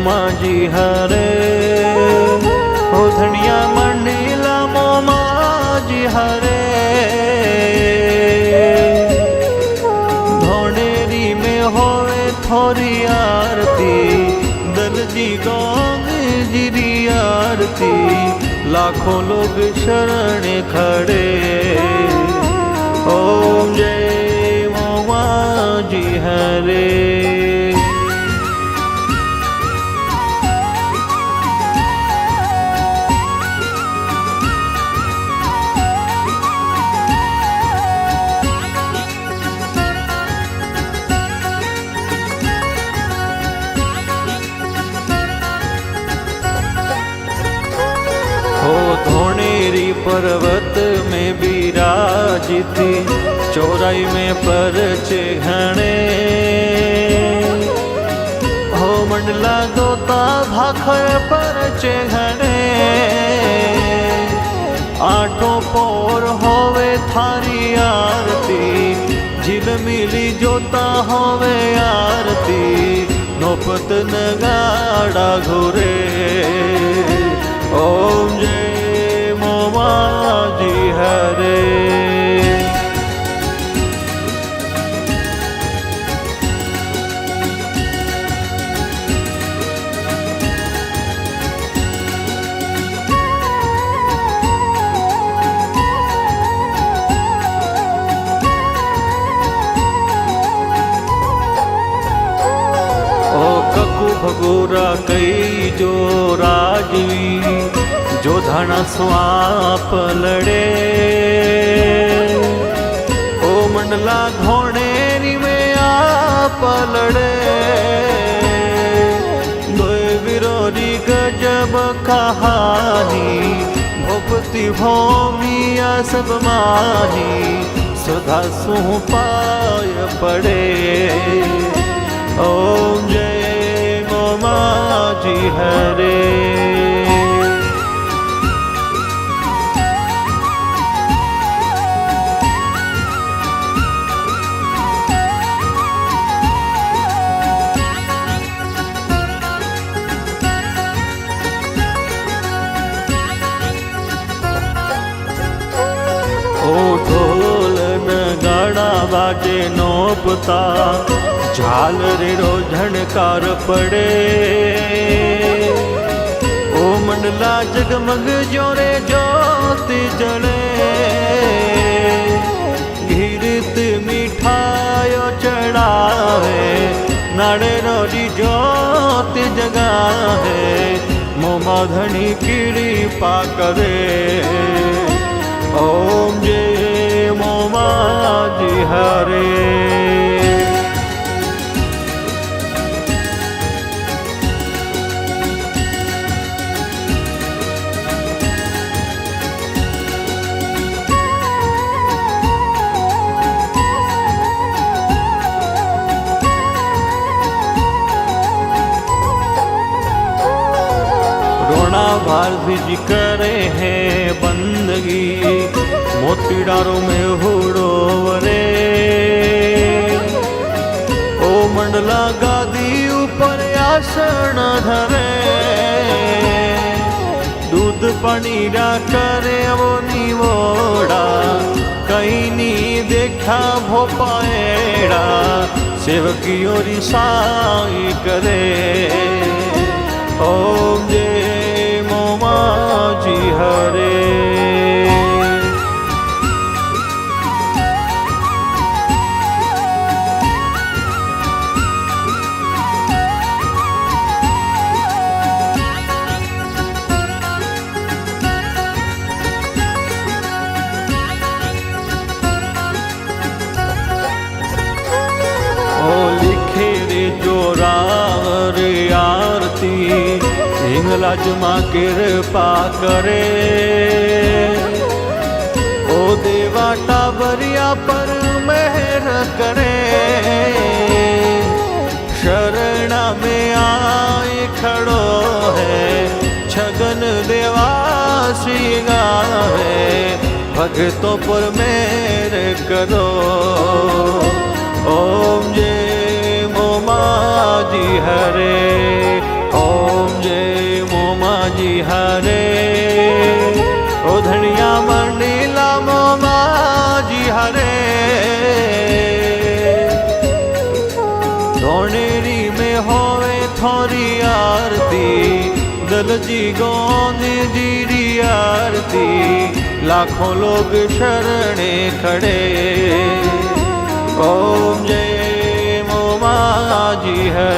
मोमाजी हरे हो धनिया मंडीला मोमाजी हरे धोनेरी में होवे थोड़ी आरती दलजी गोंग जिरी आरती लाखों लोग शरण खड़े ओम जय मोमाजी हरे। हो धोनेरी पर्वत में विराजिती चौराई में परचे घणे हो मंडला दोता भाखर परचे घणे आठों पोर होवे थारी आरती झिलमिली जोता होवे आरती नौपत नगाड़ा घोरे ओम जय मोमाजी हरे। भगोरा कई जो राजवी जो धाना स्वाप लड़े ओ मंडला धोनेरी में आप लड़े दो विरोधी गजब कहानी भोपति भूमिया सब मानी सुधा सुह पाय पड़े ओम जय मोमाजी हरे। ओ ढोल नगाड़ा बाजे नौपता झाल रेरो झणकार पड़े ओ मंडला जगमग जोरे ज्योति जले घीरत मिठायो चढ़ावे नाड़ेरो री ज्योति जगावे मोमा धनी कीड़ी पाकरे ओम जय मोमाजी हरे। भारती करे हैं बंदगी मोतीडारों में हुड़ो वरे ओ मंडला गादी ऊपर आसन धरे दूध पानी रा करे वो निवोड़ा कहीं नी देखा भोपाएड़ा सेवकियों रिसाई करे ओम जय मोमाजी हरे। ओ लिखे रे जो रावर आरती हिंगलाज माँ कृपा करे ओ देवा टाबरिया पर मेहर करे शरणा में आए खड़ो है छगन देवा श्री गावे भगतों पर मेहर करो ओम जय मोमाजी हरे। धोनेरी में होवे थोरी आरती, दलजी गोंदी जीरी आरती, लाखों लोग शरणे खड़े। ओम जय मोमाजी है,